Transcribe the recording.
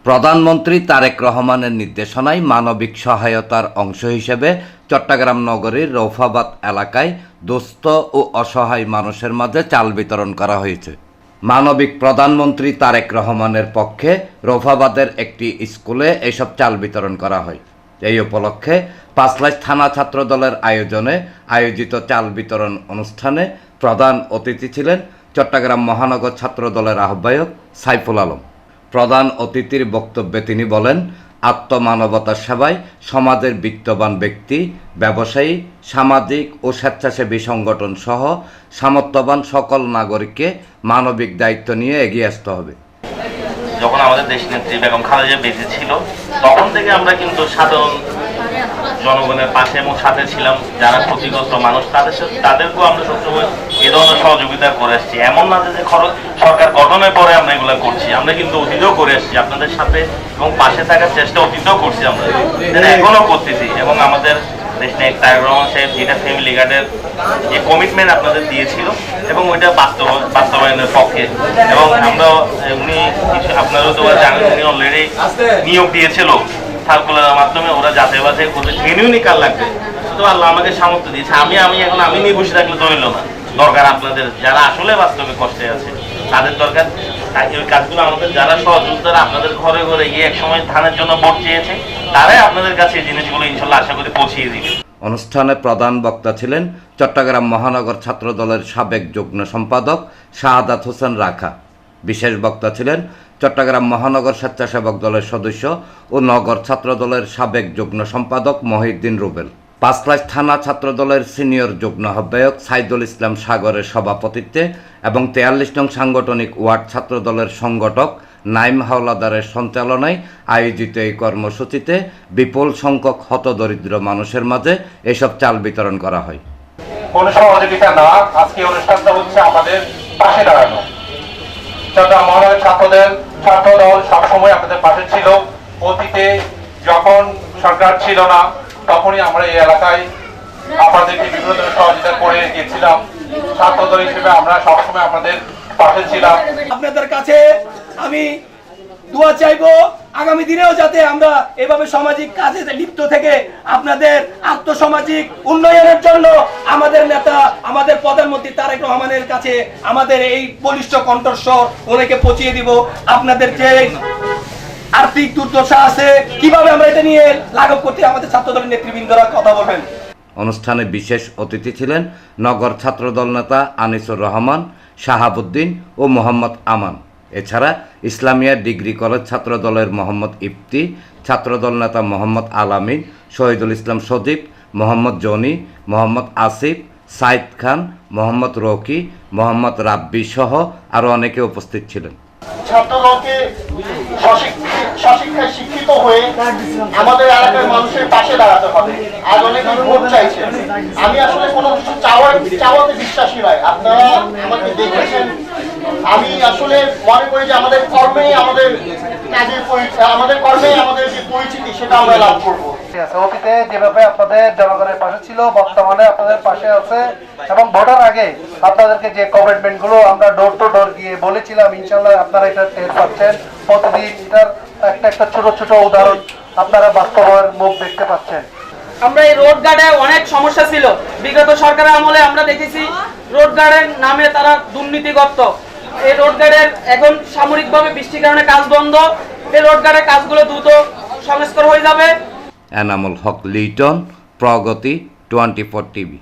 প্রধানমন্ত্রী তারেক রহমানের নির্দেশনায় মানবিক সহায়তার অংশ হিসেবে চট্টগ্রাম নগরীর রৌফাবাদ এলাকায় দুস্থ ও অসহায় মানুষের মাঝে চাল বিতরণ করা হয়েছে। মানবিক প্রধানমন্ত্রী তারেক রহমানের পক্ষে রৌফাবাদের একটি স্কুলে এসব চাল বিতরণ করা হয়। এই উপলক্ষে পাঁচলাইশ থানা ছাত্রদলের আয়োজনে আয়োজিত চাল বিতরণ অনুষ্ঠানে প্রধান অতিথি ছিলেন চট্টগ্রাম মহানগর ছাত্রদলের আহ্বায়ক সাইফুল আলম। প্রধান অতিথির বক্তব্যে তিনি বলেন, আত্মমানবতার সেবায় সমাজের বিত্তবান ব্যক্তি, ব্যবসায়ী, সামাজিক ও স্বেচ্ছাসেবী সংগঠন সহ সামর্থ্যবান সকল নাগরিককে মানবিক দায়িত্ব নিয়ে এগিয়ে আসতে হবে। যখন আমাদের দেশনেত্রী বেগম খালেদা বেঁচে ছিল তখন থেকে আমরা কিন্তু সাধারণ জনগণের পাশে এবং সাথে ছিলাম। যারা ক্ষতিগ্রস্ত মানুষ তাদেরকেও আমরা সবসময় এ ধরনের সহযোগিতা করে আসছি। এমন না যে সরকার গঠনের পরে আমরা এগুলো করছি, আমরা কিন্তু অতীতেও করে আসছি আপনাদের সাথে এবং পাশে থাকার চেষ্টা অতীতেও করছি, আমরা এখনো করতেছি। এবং আমাদের দেশনায়ক তারেক রহমান সাহেব যেটা ফ্যামিলি গার্ডের যে কমিটমেন্ট আপনাদের দিয়েছিল এবং ওইটা বাস্তবায়নের পক্ষে, এবং আমরা উনি আপনারাও তো জানেন উনি অলরেডি নিয়োগ দিয়েছিল সার্কুলারের মাধ্যমে, ওরা যাচাই বাছাই করবে জেনুইনই কার লাগবে। শুধু আল্লাহ আমাকে সামর্থ্য দিয়েছে। আমি নিয়ে বসে থাকলে তো হইল না। দরকার আপনাদের যারা আসলে বাস্তবে কষ্টে আছে তাদের দরকার। ওই কাজগুলো আমাদের যারা সহযোগিতারা আপনাদের ঘরে ঘরে গিয়ে একসময় ধানের জন্য ভোট চেয়েছে তারাই আপনাদের কাছে এই জিনিসগুলো ইনশাল্লাহ আশা করি পৌঁছিয়ে দিবে। অনুষ্ঠানে প্রধান বক্তা ছিলেন চট্টগ্রাম মহানগর ছাত্রদলের সাবেক যুগ্ম সম্পাদক শাহাদাত হোসেন রাখা। বিশেষ বক্তা ছিলেন চট্টগ্রাম মহানগর স্বেচ্ছাসেবক দলের সদস্য ও নগর ছাত্রদলের সাবেক যুগ্ম সম্পাদক মহিউদ্দিন রুবেল। পাঁচলাইশ থানা ছাত্রদলের সিনিয়র যুগ্ম আহ্বায়ক সাইদুল ইসলাম সাগরের সভাপতিত্বে এবং 43 নং সাংগঠনিক ওয়ার্ড ছাত্রদলের সংগঠক নাইম হাওলাদারের সঞ্চালনায় আয়োজিত এই কর্মসূচিতে বিপুল সংখ্যক হতদরিদ্র মানুষের মাঝে এসব চাল বিতরণ করা হয়। কোনো সহযোগিতা না, আজকে অনুষ্ঠানটা হচ্ছে আমাদের পাশে দাঁড়ানো। চট্টগ্রাম মহানগর ছাত্রদল সবসময় আপনাদের পাশে ছিল। অতীতে যখন সরকার ছিল না তখনই আমরা এই এলাকায় আপনাদেরকে বিভিন্ন ধরনের সহযোগিতা করে গিয়েছিলাম। ছাত্রদল হিসেবে আমরা সবসময় আপনাদের পাশে ছিলাম। আপনাদের কাছে আমি দোয়া চাইবো আগামী দিনেও যাতে আমরা এভাবে সামাজিক কাজে লিপ্ত থেকে আপনাদের আর্থসামাজিক উন্নয়নের জন্য আমাদের নেতা, আমাদের প্রধানমন্ত্রী তারেক রহমানের কাছে আমাদের এই বলিষ্ঠ কণ্ঠস্বর ওনাকে পৌঁছিয়ে দিব। আপনাদের যে আর্থিক দুর্দশা আছে কিভাবে আমরা এটা নিয়ে লাঘব করতে আমাদের ছাত্রদলের নেতৃবৃন্দরা কথা বলবেন। অনুষ্ঠানে বিশেষ অতিথি ছিলেন নগর ছাত্রদল নেতা আনিসুর রহমান, শাহাবুদ্দিন ও মোহাম্মদ আমান। এছাড়া ইসলামিয়া ডিগ্রি কলেজ ছাত্রদলের মোহাম্মদ ইফতি, ছাত্রদল নেতা মোহাম্মদ আলামিন, শহীদুল ইসলাম সজীব, মোহাম্মদ জনি, মোহাম্মদ আসিফ, সাইদ খান, মোহাম্মদ রকি, মোহাম্মদ রাব্বি সহ আরও অনেকে উপস্থিত ছিলেন। ছাত্রদলকে সশিক্ষায় শিক্ষিত হয়ে আমাদের এলাকার মানুষের পাশে দাঁড়াতে হবে। আজ অনেকে ভোট চাইছে, আমি আসলে কোনো কিছু চাওয়াতে বিশ্বাসী নয়। আপনারা আমাকে দেখেছেন, আমি আসলে মনে করি যে আমাদের কর্মেই আমাদের যে পরিচিতি সেটা আমরা লাভ করবো। অতীতে যেভাবে আপনাদের জনগণের পাশে ছিল বর্তমানে আপনাদের পাশে আছে, এবং ভোটার আগে আপনাদেরকে যে কমিটমেন্ট গুলো আমরা ডোর টু ডোর গিয়ে বলেছিলাম ইনশাল্লাহ আপনারা এটা টের পাচ্ছেন। প্রতিদিন এটার একটা ছোট ছোট উদাহরণ আপনারা বাস্তবের মুখ দেখতে পাচ্ছেন। আমরা এই রোড গার্ডে অনেক সমস্যা ছিল বিগত সরকারের আমলে। আমরা দেখেছি রোড গার্ডের নামে তারা দুর্নীতিগ্রস্ত। এই রোড গার্ডের এখন সাময়িকভাবে বৃষ্টির কারণে কাজ বন্ধ। এই রোড গার্ডের কাজগুলো দ্রুত সংস্কার হয়ে যাবে। এনামুল হক লিটন, প্রগতি 24 টিভি।